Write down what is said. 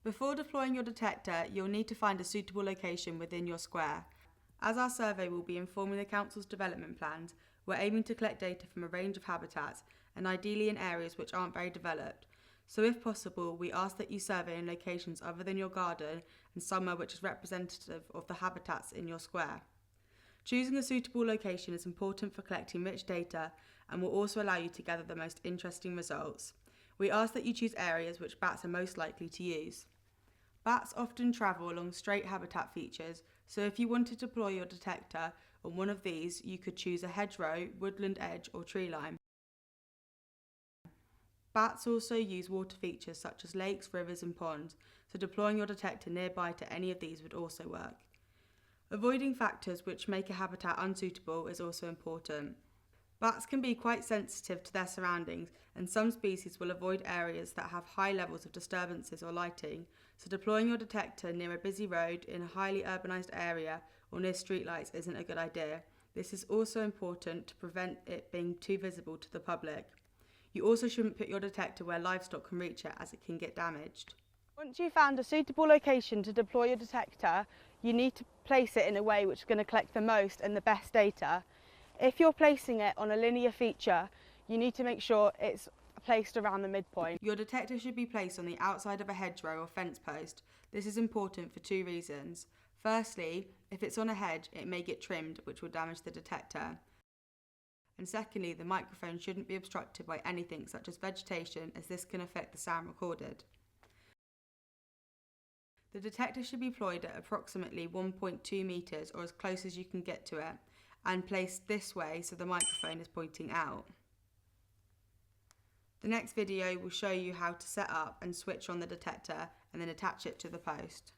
Before deploying your detector, you'll need to find a suitable location within your square. As our survey will be informing the Council's development plans, we're aiming to collect data from a range of habitats and ideally in areas which aren't very developed. So if possible, we ask that you survey in locations other than your garden and somewhere which is representative of the habitats in your square. Choosing a suitable location is important for collecting rich data and will also allow you to gather the most interesting results. We ask that you choose areas which bats are most likely to use. Bats often travel along straight habitat features, so if you want to deploy your detector on one of these, you could choose a hedgerow, woodland edge or tree line. Bats also use water features such as lakes, rivers and ponds, so deploying your detector nearby to any of these would also work. Avoiding factors which make a habitat unsuitable is also important. Bats can be quite sensitive to their surroundings, and some species will avoid areas that have high levels of disturbances or lighting, so deploying your detector near a busy road in a highly urbanised area or near streetlights isn't a good idea. This is also important to prevent it being too visible to the public. You also shouldn't put your detector where livestock can reach it, as it can get damaged. Once you've found a suitable location to deploy your detector, you need to place it in a way which is going to collect the most and the best data. If you're placing it on a linear feature, you need to make sure it's placed around the midpoint. Your detector should be placed on the outside of a hedgerow or fence post. This is important for two reasons. Firstly, if it's on a hedge, it may get trimmed, which will damage the detector. And secondly, the microphone shouldn't be obstructed by anything such as vegetation, as this can affect the sound recorded. The detector should be deployed at approximately 1.2 metres or as close as you can get to it, and placed this way so the microphone is pointing out. The next video will show you how to set up and switch on the detector and then attach it to the post.